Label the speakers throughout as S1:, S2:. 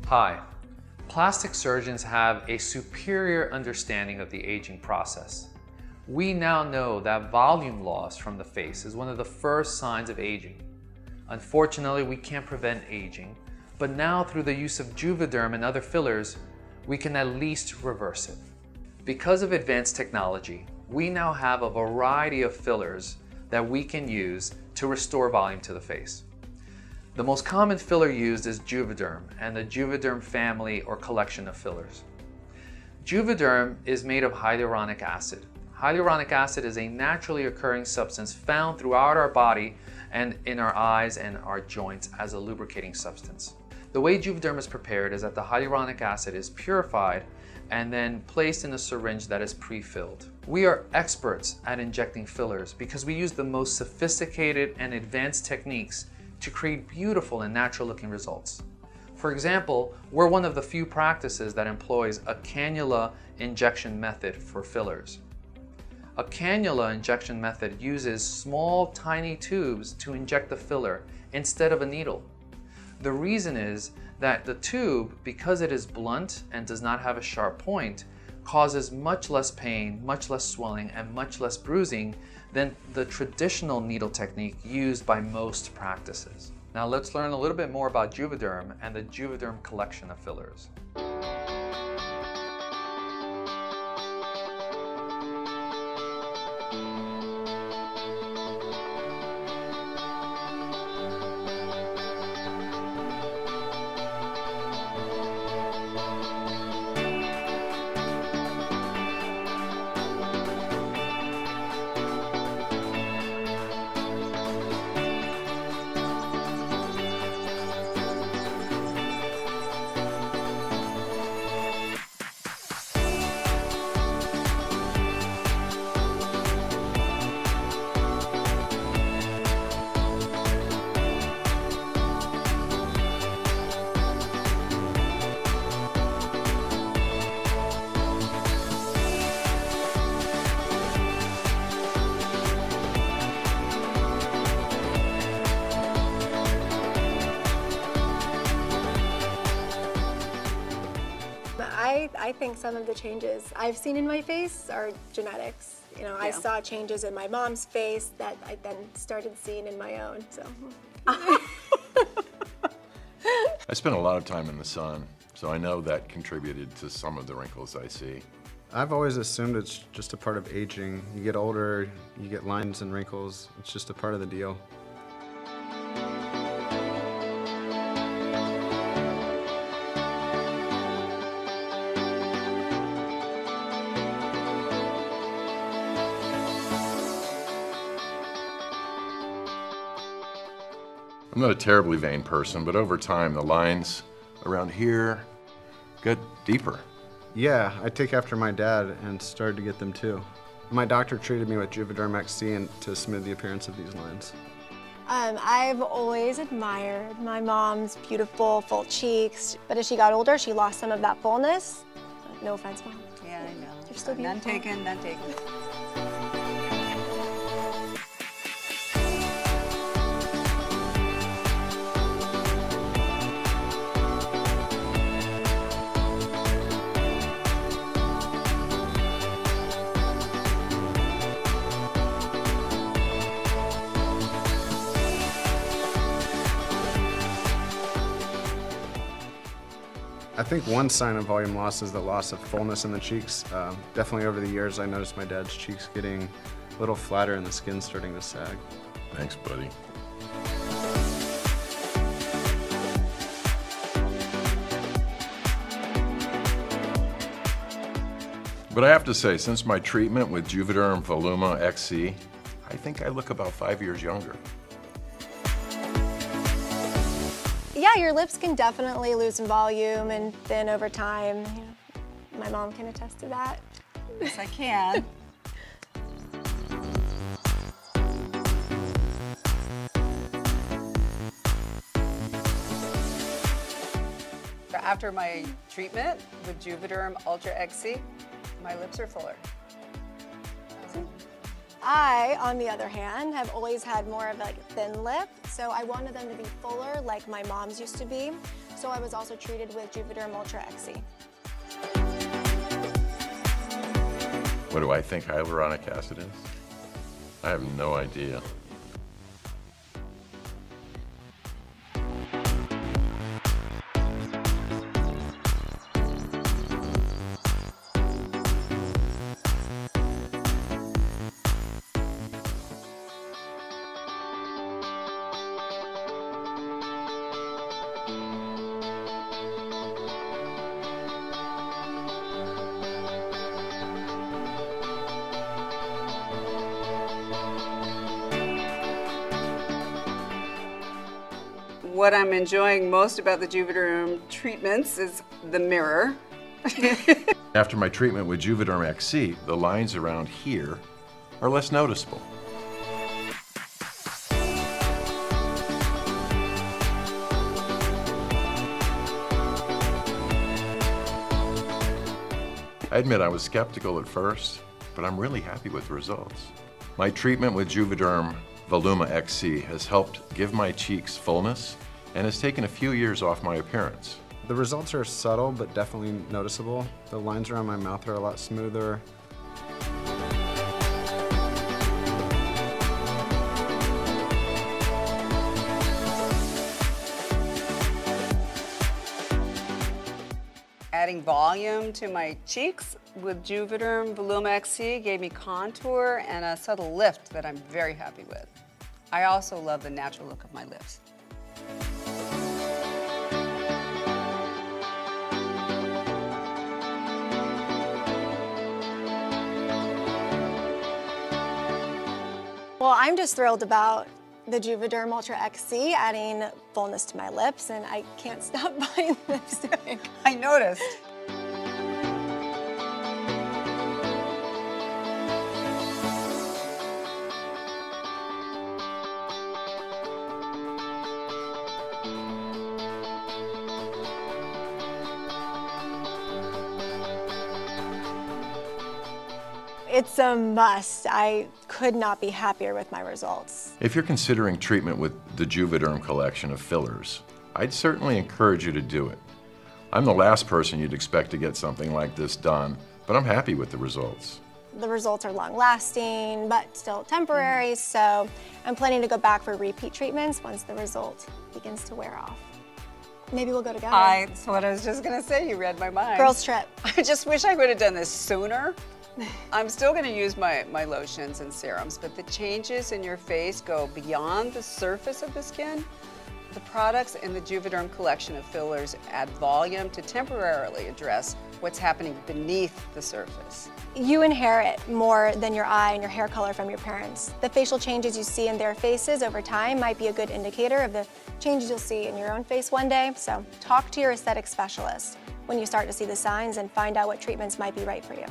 S1: Hi. Plastic surgeons have a superior understanding of the aging process. We now know that volume loss from the face is one of the first signs of aging. Unfortunately, we can't prevent aging, but now through the use of Juvederm and other fillers, we can at least reverse it. Because of advanced technology, we now have a variety of fillers that we can use to restore volume to the face. The most common filler used is Juvederm and the Juvederm family or collection of fillers. Juvederm is made of hyaluronic acid. Hyaluronic acid is a naturally occurring substance found throughout our body and in our eyes and our joints as a lubricating substance. The way Juvederm is prepared is that the hyaluronic acid is purified and then placed in a syringe that is pre-filled. We are experts at injecting fillers because we use the most sophisticated and advanced techniques to create beautiful and natural looking results. For example, we're one of the few practices that employs a cannula injection method for fillers. A cannula injection method uses small, tiny tubes to inject the filler instead of a needle. The reason is that the tube, because it is blunt and does not have a sharp point, causes much less pain, much less swelling, and much less bruising than the traditional needle technique used by most practices. Now let's learn a little bit more about Juvederm and the Juvederm collection of fillers.
S2: I think some of the changes I've seen in my face are genetics. You know, I saw changes in my mom's face that I then started seeing in my own, so.
S3: I spent a lot of time in the sun, so I know that contributed to some of the wrinkles I see.
S4: I've always assumed it's just a part of aging. You get older, you get lines and wrinkles. It's just a part of the deal.
S3: I'm not a terribly vain person, but over time the lines around here got deeper.
S4: Yeah, I take after my dad and started to get them too. My doctor treated me with Juvederm XC to smooth the appearance of these lines.
S2: I've always admired my mom's beautiful, full cheeks, but as she got older, she lost some of that fullness. No offense, Mom.
S5: Yeah, I know.
S2: You're still beautiful.
S5: None taken, none taken.
S4: I think one sign of volume loss is the loss of fullness in the cheeks. Definitely over the years, I noticed my dad's cheeks getting a little flatter and the skin starting to sag.
S3: Thanks, buddy. But I have to say, since my treatment with Juvederm Voluma XC, I think I look about 5 years younger.
S2: Yeah, your lips can definitely lose some volume and thin over time. You know, my mom can attest to that.
S5: Yes, I can. After my treatment with JuvedermUltra XC, my lips are fuller.
S2: I, on the other hand, have always had more of like a thin lip, so I wanted them to be fuller like my mom's used to be. So I was also treated with JuvedermUltra XC.
S3: What do I think hyaluronic acid is? I have no idea.
S5: What I'm enjoying most about the Juvederm treatments is the mirror.
S3: After my treatment with Juvederm XC, the lines around here are less noticeable. I admit I was skeptical at first, but I'm really happy with the results. My treatment with Juvederm Voluma XC has helped give my cheeks fullness and has taken a few years off my appearance.
S4: The results are subtle but definitely noticeable. The lines around my mouth are a lot smoother.
S5: Adding volume to my cheeks with Juvederm Voluma XC gave me contour and a subtle lift that I'm very happy with. I also love the natural look of my lips.
S2: Well, I'm just thrilled about the JuvedermUltra XC adding fullness to my lips, and I can't stop buying lipstick.
S5: I noticed.
S2: It's a must. I could not be happier with my results.
S3: If you're considering treatment with the Juvederm collection of fillers, I'd certainly encourage you to do it. I'm the last person you'd expect to get something like this done, but I'm happy with the results.
S2: The results are long-lasting, but still temporary, so I'm planning to go back for repeat treatments once the result begins to wear off. Maybe we'll go together.
S5: That's what I was just gonna say. You read my mind.
S2: Girls trip.
S5: I just wish I would have done this sooner. I'm still going to use my lotions and serums, but the changes in your face go beyond the surface of the skin. The products in the Juvederm collection of fillers add volume to temporarily address what's happening beneath the surface.
S2: You inherit more than your eye and your hair color from your parents. The facial changes you see in their faces over time might be a good indicator of the changes you'll see in your own face one day, so talk to your aesthetic specialist when you start to see the signs and find out what treatments might be right for you.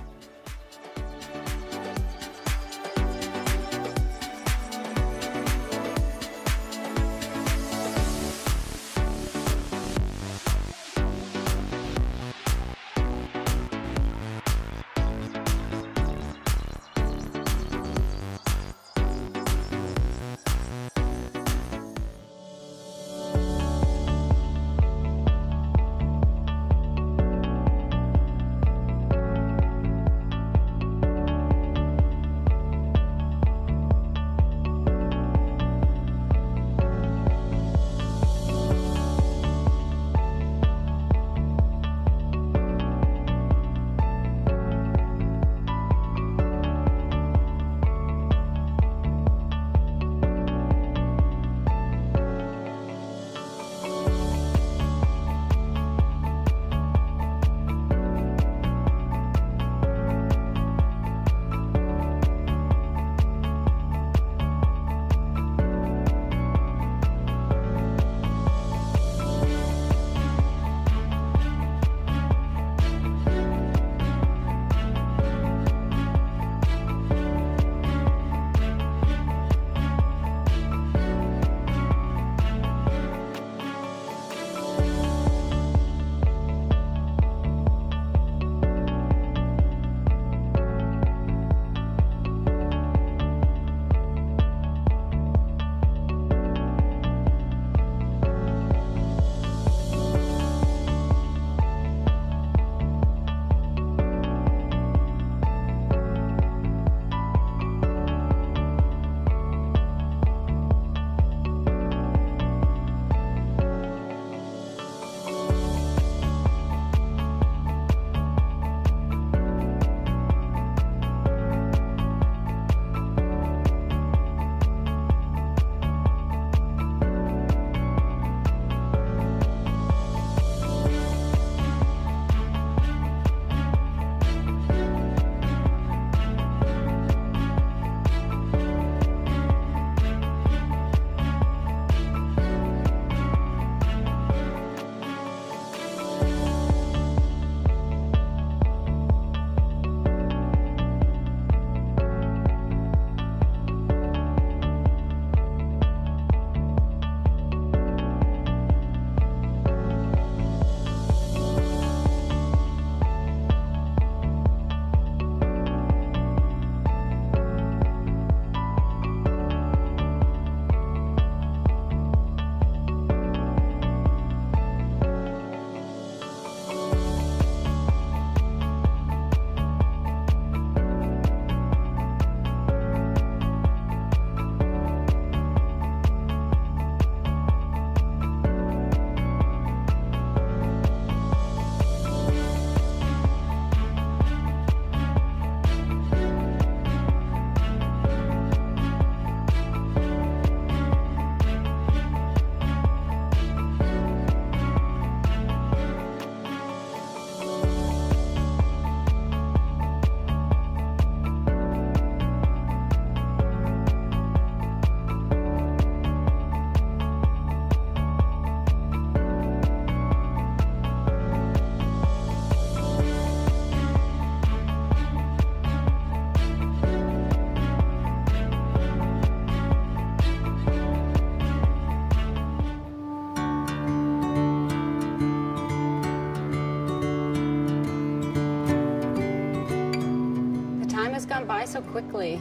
S6: so quickly.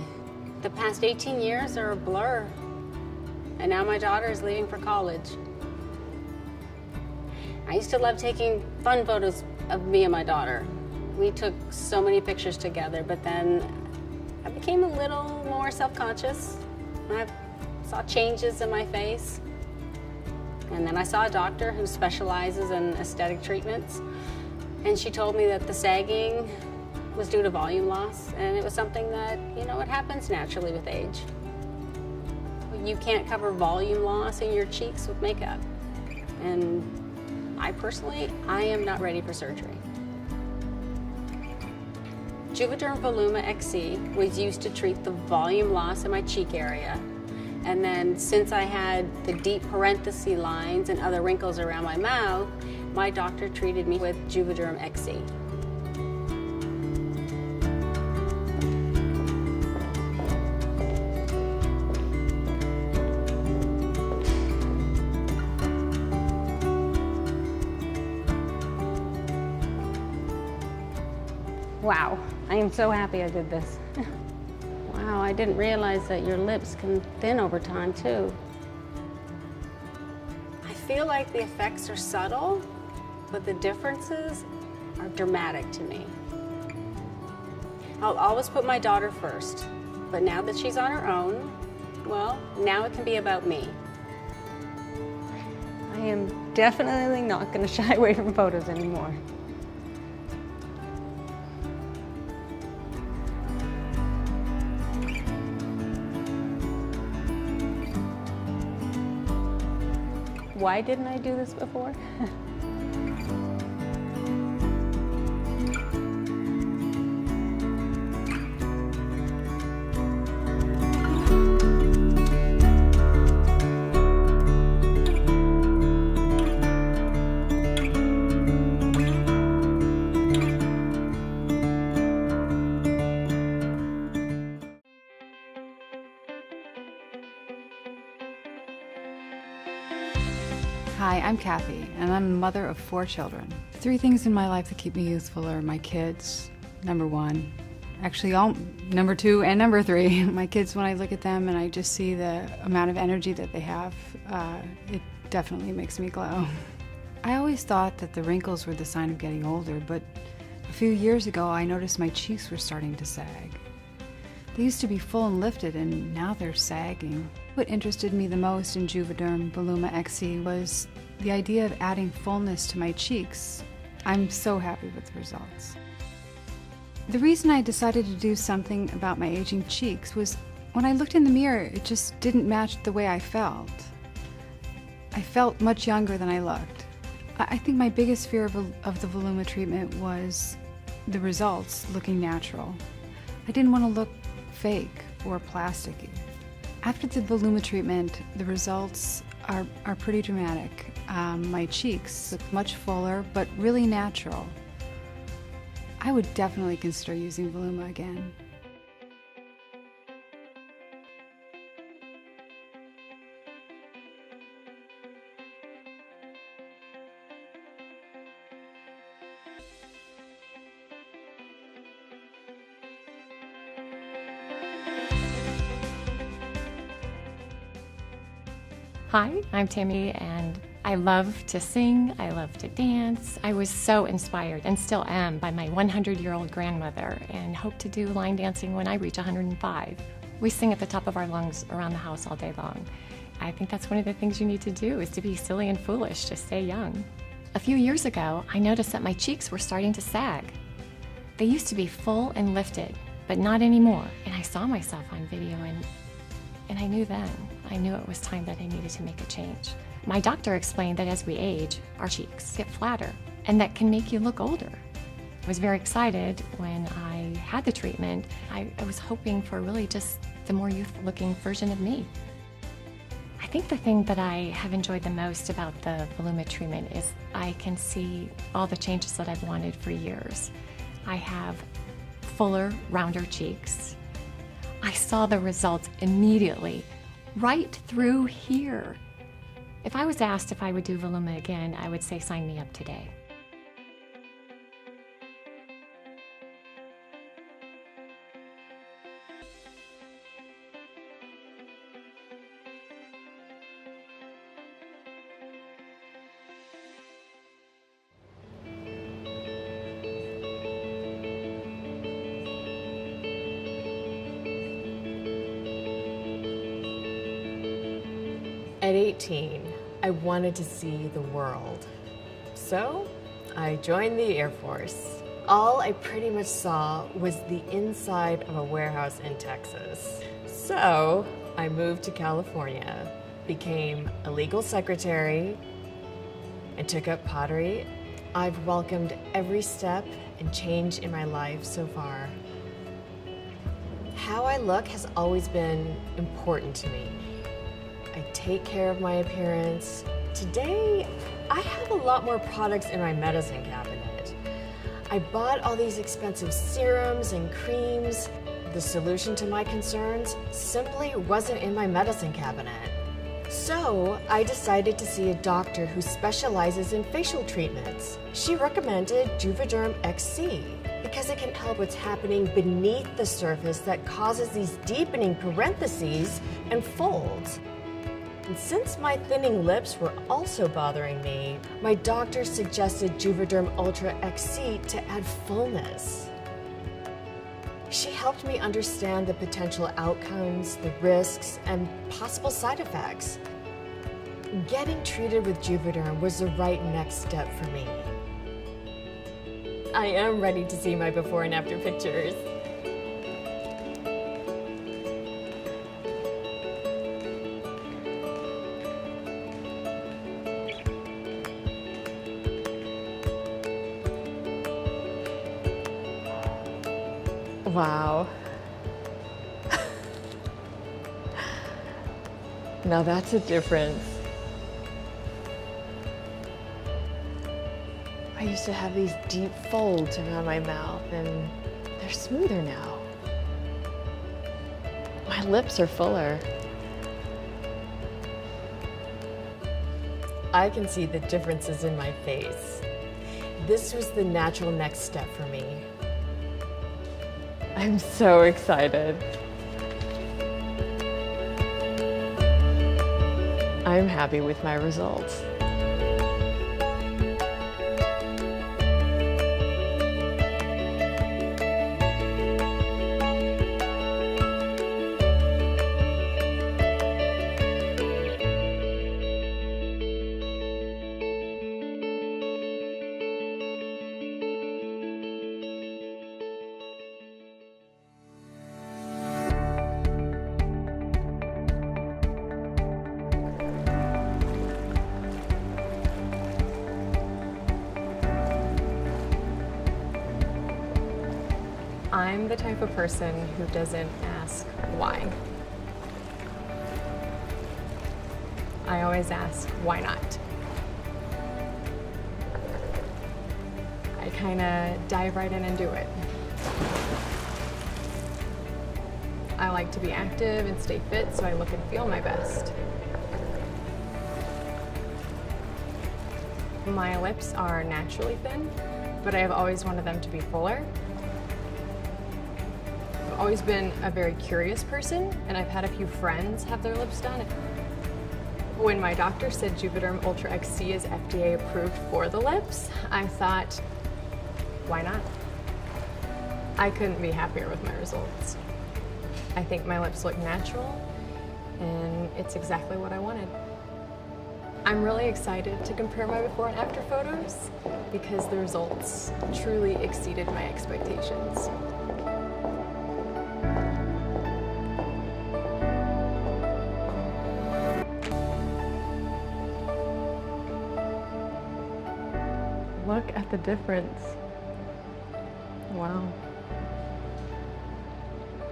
S6: The past 18 years are a blur. And now my daughter is leaving for college. I used to love taking fun photos of me and my daughter. We took so many pictures together, but then I became a little more self-conscious. I saw changes in my face. And then I saw a doctor who specializes in aesthetic treatments. And she told me that the sagging was due to volume loss, and it was something that, you know, it happens naturally with age. You can't cover volume loss in your cheeks with makeup. And I am not ready for surgery. Juvederm Voluma XC was used to treat the volume loss in my cheek area. And then since I had the deep parenthesis lines and other wrinkles around my mouth, my doctor treated me with Juvederm XC. Wow, I am so happy I did this. Wow, I didn't realize that your lips can thin over time too. I feel like the effects are subtle, but the differences are dramatic to me. I'll always put my daughter first, but now that she's on her own, well, now it can be about me. I am definitely not going to shy away from photos anymore. Why didn't I do this before?
S7: Hi, I'm Kathy, and I'm the mother of 4 children. 3 things in my life that keep me youthful are my kids, number 1. Actually, number 2 and number 3. My kids, when I look at them and I just see the amount of energy that they have, it definitely makes me glow. I always thought that the wrinkles were the sign of getting older, but a few years ago I noticed my cheeks were starting to sag. They used to be full and lifted, and now they're sagging. What interested me the most in Juvederm Voluma XC was the idea of adding fullness to my cheeks. I'm so happy with the results. The reason I decided to do something about my aging cheeks was when I looked in the mirror, it just didn't match the way I felt. I felt much younger than I looked. I think my biggest fear of the Voluma treatment was the results looking natural. I didn't want to look fake or plasticky. After the Voluma treatment, the results are pretty dramatic. My cheeks look much fuller, but really natural. I would definitely consider using Voluma again.
S8: Hi, I'm Tammy, and I love to sing, I love to dance. I was so inspired, and still am, by my 100-year-old grandmother, and hope to do line dancing when I reach 105. We sing at the top of our lungs around the house all day long. I think that's one of the things you need to do, is to be silly and foolish to stay young. A few years ago, I noticed that my cheeks were starting to sag. They used to be full and lifted, but not anymore, and I saw myself on video, and I knew then. I knew it was time that I needed to make a change. My doctor explained that as we age, our cheeks get flatter, and that can make you look older. I was very excited when I had the treatment. I was hoping for really just the more youthful-looking version of me. I think the thing that I have enjoyed the most about the Voluma treatment is I can see all the changes that I've wanted for years. I have fuller, rounder cheeks. I saw the results immediately, right through here. If I was asked if I would do Voluma again, I would say sign me up today.
S9: At 18, I wanted to see the world. So I joined the Air Force. All I pretty much saw was the inside of a warehouse in Texas. So I moved to California, became a legal secretary, and took up pottery. I've welcomed every step and change in my life so far. How I look has always been important to me. I take care of my appearance. Today, I have a lot more products in my medicine cabinet. I bought all these expensive serums and creams. The solution to my concerns simply wasn't in my medicine cabinet. So I decided to see a doctor who specializes in facial treatments. She recommended Juvederm XC because it can help what's happening beneath the surface that causes these deepening parentheses and folds. And since my thinning lips were also bothering me, my doctor suggested JuvedermUltra XC to add fullness. She helped me understand the potential outcomes, the risks, and possible side effects. Getting treated with Juvederm was the right next step for me. I am ready to see my before and after pictures. Wow. Now that's a difference. I used to have these deep folds around my mouth and they're smoother now. My lips are fuller. I can see the differences in my face. This was the natural next step for me. I'm so excited. I'm happy with my results. I'm the type of person who doesn't ask why. I always ask, why not? I kind of dive right in and do it. I like to be active and stay fit, so I look and feel my best. My lips are naturally thin, but I have always wanted them to be fuller. I've always been a very curious person, and I've had a few friends have their lips done. When my doctor said JuvedermUltra XC is FDA approved for the lips, I thought, why not? I couldn't be happier with my results. I think my lips look natural, and it's exactly what I wanted. I'm really excited to compare my before and after photos because the results truly exceeded my expectations. Look at the difference. Wow.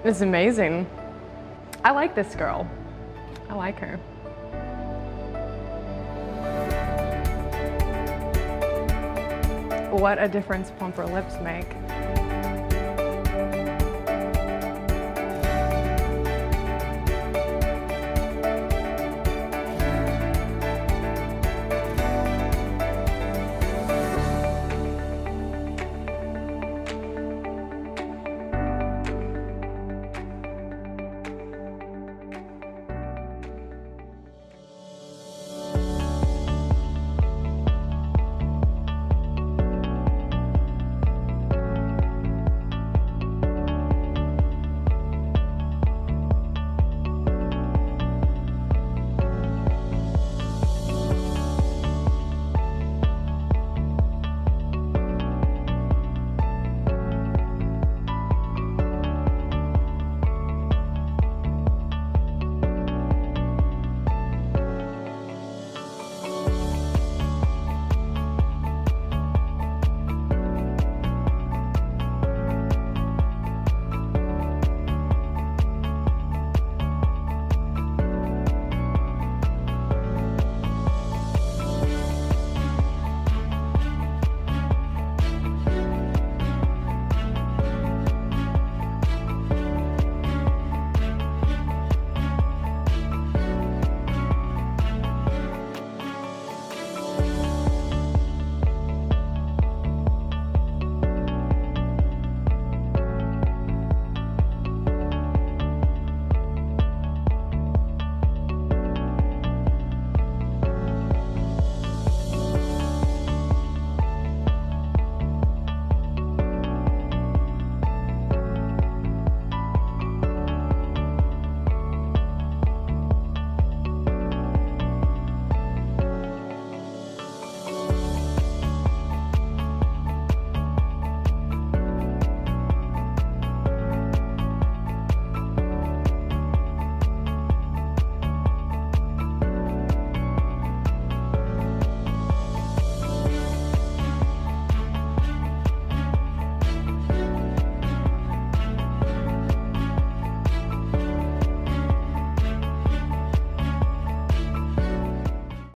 S9: It's amazing. I like this girl. I like her. What a difference plumper lips make.